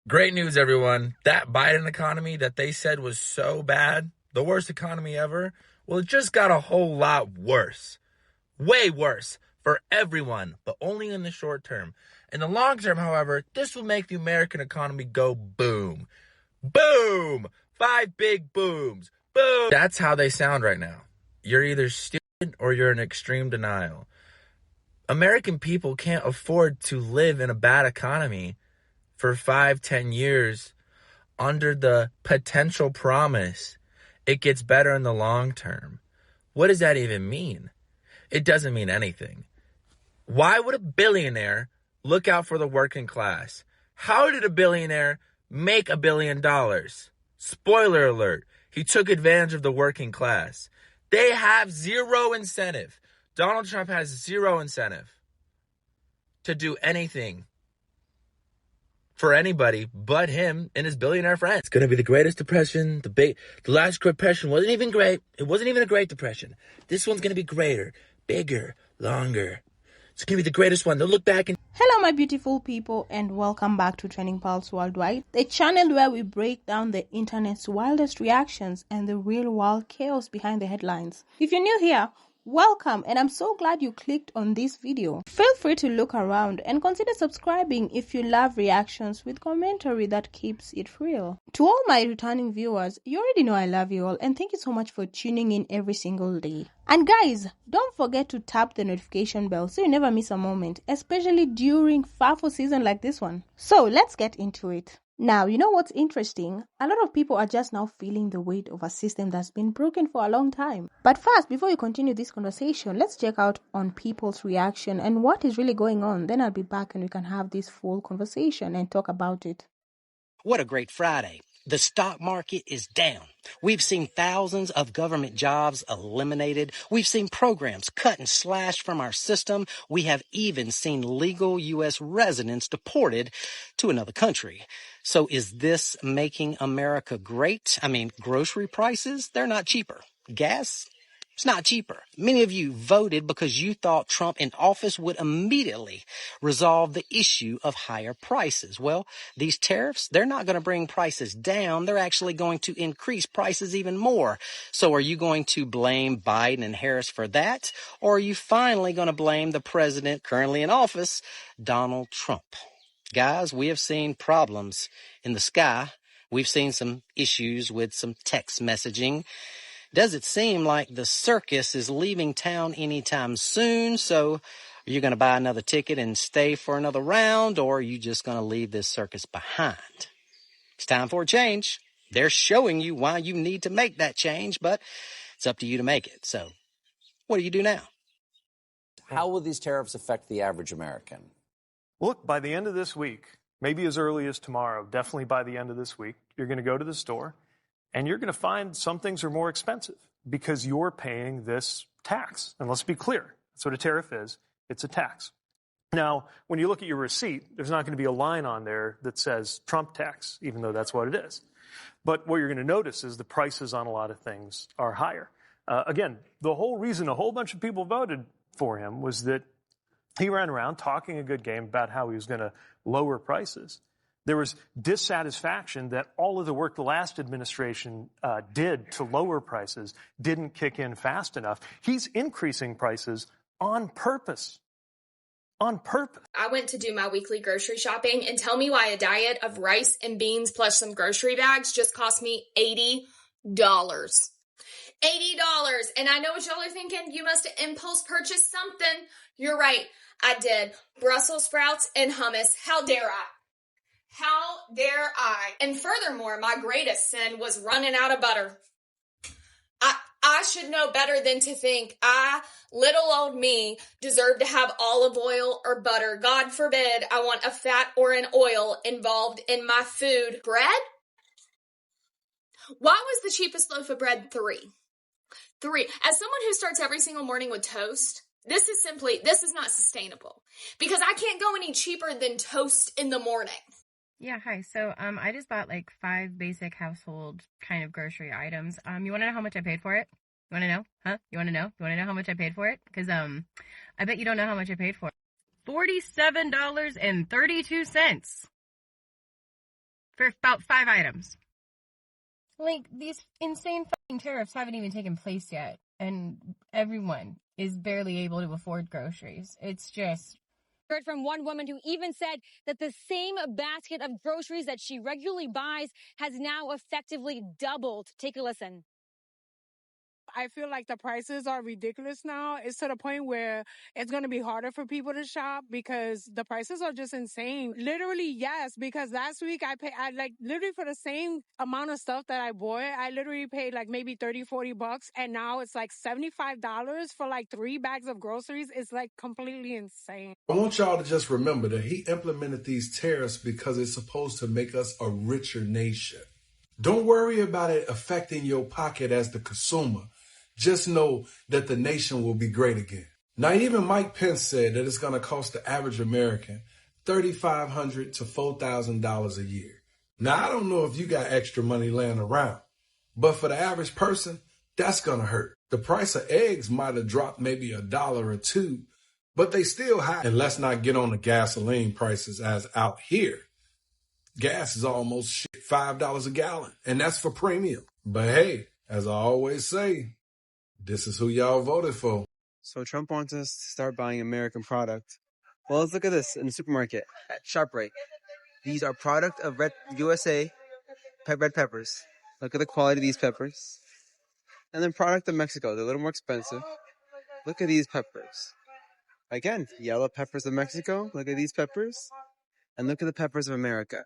Great news, everyone. That Biden economy that they said was so bad, the worst economy ever, well, it just got a whole lot worse. Way worse for everyone, but only in the short term. In the long term, however, this will make the American economy go boom. Boom! 5 big booms. Boom! That's how they sound right now. You're either stupid or you're in extreme denial. American people can't afford to live in a bad economy for 5-10 years under the potential promise it gets better in the long term. What does that even mean? It doesn't mean anything. Why would a billionaire look out for the working class? How did a billionaire make $1 billion? Spoiler alert, he took advantage of the working class. They have zero incentive. Donald Trump has zero incentive to do anything for anybody but him and his billionaire friends. It's going to be the greatest depression. The last Great Depression wasn't even great. It wasn't even a Great Depression. This one's going to be greater, bigger, longer. It's going to be the greatest one. They'll look back and... Hello, my beautiful people, and welcome back to Trending Pulse Worldwide, the channel where we break down the internet's wildest reactions and the real wild chaos behind the headlines. If you're new here, welcome, and I'm so glad you clicked on this video. Feel free to look around and consider subscribing if you love reactions with commentary that keeps it real. To all my returning viewers, you already know I love you all, and thank you so much for tuning in every single day. And guys, don't forget to tap the notification bell so you never miss a moment, especially during FAFO season like this one. So let's get into it. Now, you know what's interesting? A lot of people are just now feeling the weight of a system that's been broken for a long time. But first, before we continue this conversation, let's check out on people's reaction and what is really going on. Then I'll be back and we can have this full conversation and talk about it. What a great Friday. The stock market is down. We've seen thousands of government jobs eliminated. We've seen programs cut and slashed from our system. We have even seen legal U.S. residents deported to another country. So is this making America great? I mean, grocery prices, they're not cheaper. Gas? It's not cheaper. Many of you voted because you thought Trump in office would immediately resolve the issue of higher prices. Well, these tariffs, they're not going to bring prices down. They're actually going to increase prices even more. So are you going to blame Biden and Harris for that? Or are you finally going to blame the president currently in office, Donald Trump? Guys, we have seen problems in the sky. We've seen some issues with some text messaging. Does it seem like the circus is leaving town anytime soon? So are you going to buy another ticket and stay for another round, or are you just going to leave this circus behind? It's time for a change. They're showing you why you need to make that change, but it's up to you to make it. So what do you do now? How will these tariffs affect the average American? Look, by the end of this week, maybe as early as tomorrow, definitely by the end of this week, you're going to go to the store and you're going to find some things are more expensive because you're paying this tax. And let's be clear, that's what a tariff is. It's a tax. Now, when you look at your receipt, there's not going to be a line on there that says Trump tax, even though that's what it is. But what you're going to notice is the prices on a lot of things are higher. Again, the whole reason a whole bunch of people voted for him was that he ran around talking a good game about how he was going to lower prices. There was dissatisfaction that all of the work the last administration did to lower prices didn't kick in fast enough. He's increasing prices on purpose. On purpose. I went to do my weekly grocery shopping, and tell me why a diet of rice and beans plus some grocery bags just cost me $80. $80. And I know what y'all are thinking. You must have impulse purchased something. You're right. I did. Brussels sprouts and hummus. How dare I? How dare I? And furthermore, my greatest sin was running out of butter. I should know better than to think little old me, deserve to have olive oil or butter. God forbid I want a fat or an oil involved in my food. Bread? Why was the cheapest loaf of bread $3? As someone who starts every single morning with toast, this is not sustainable because I can't go any cheaper than toast in the morning. Yeah, hi. So, I just bought like 5 basic household kind of grocery items. You want to know how much I paid for it? You want to know? Huh? You want to know? You want to know how much I paid for it? Because, I bet you don't know how much I paid for it. $47.32. for about 5 items. Like, these insane fucking tariffs haven't even taken place yet, and everyone is barely able to afford groceries. It's just... Heard from one woman who even said that the same basket of groceries that she regularly buys has now effectively doubled. Take a listen. I feel like the prices are ridiculous now. It's to the point where it's going to be harder for people to shop because the prices are just insane. Literally, yes, because last week I like literally for the same amount of stuff that I bought, I literally paid like maybe $30-40, and now it's like $75 for like 3 bags of groceries. It's like completely insane. I want y'all to just remember that he implemented these tariffs because it's supposed to make us a richer nation. Don't worry about it affecting your pocket as the consumer. Just know that the nation will be great again. Now, even Mike Pence said that it's going to cost the average American $3,500 to $4,000 a year. Now, I don't know if you got extra money laying around, but for the average person, that's going to hurt. The price of eggs might have dropped maybe $1 or $2, but they still high. And let's not get on the gasoline prices as out here. Gas is almost $5 a gallon, and that's for premium. But hey, as I always say, this is who y'all voted for. So Trump wants us to start buying American product. Well, let's look at this in the supermarket at ShopRite. These are product of USA red peppers. Look at the quality of these peppers. And then product of Mexico. They're a little more expensive. Look at these peppers. Again, yellow peppers of Mexico. Look at these peppers. And look at the peppers of America.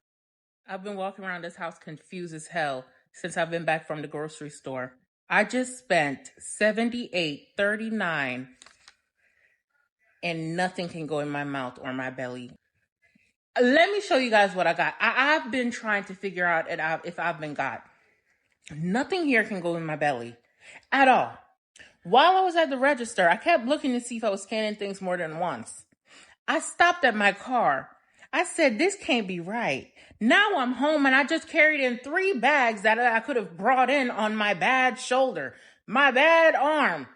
I've been walking around this house confused as hell since I've been back from the grocery store. I just spent $78.39 and nothing can go in my mouth or my belly. Let me show you guys what I got. I've been trying to figure out if I've been got. Nothing here can go in my belly at all. While I was at the register, I kept looking to see if I was scanning things more than once. I stopped at my car. I said, this can't be right. Now I'm home and I just carried in 3 bags that I could have brought in on my bad shoulder, my bad arm.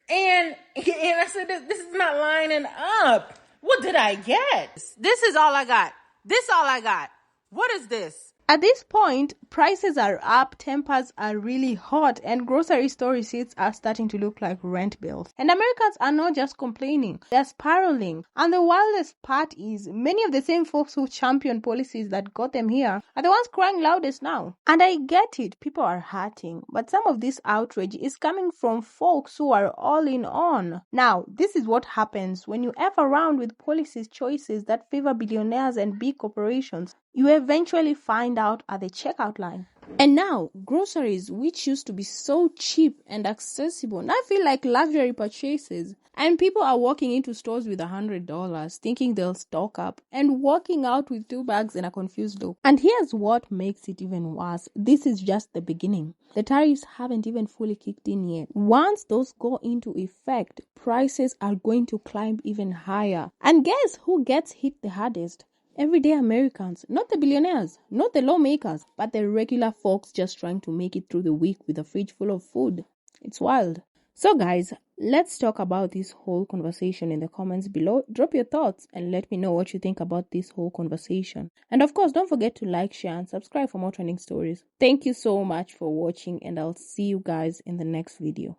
And I said, this is not lining up. What did I get? This is all I got. This all I got. What is this? At this point, prices are up, tempers are really hot, and grocery store receipts are starting to look like rent bills. And Americans are not just complaining, they're spiraling. And the wildest part is, many of the same folks who champion policies that got them here are the ones crying loudest now. And I get it, people are hurting, but some of this outrage is coming from folks who are all in on. Now, this is what happens when you F around with policies choices that favor billionaires and big corporations. You eventually find out at the checkout line. And now, groceries, which used to be so cheap and accessible, now feel like luxury purchases. And people are walking into stores with $100, thinking they'll stock up, and walking out with 2 bags in a confused look. And here's what makes it even worse. This is just the beginning. The tariffs haven't even fully kicked in yet. Once those go into effect, prices are going to climb even higher. And guess who gets hit the hardest? Everyday Americans, not the billionaires, not the lawmakers, but the regular folks just trying to make it through the week with a fridge full of food. It's wild. So guys, let's talk about this whole conversation in the comments below. Drop your thoughts and let me know what you think about this whole conversation. And of course, don't forget to like, share, and subscribe for more trending stories. Thank you so much for watching, and I'll see you guys in the next video.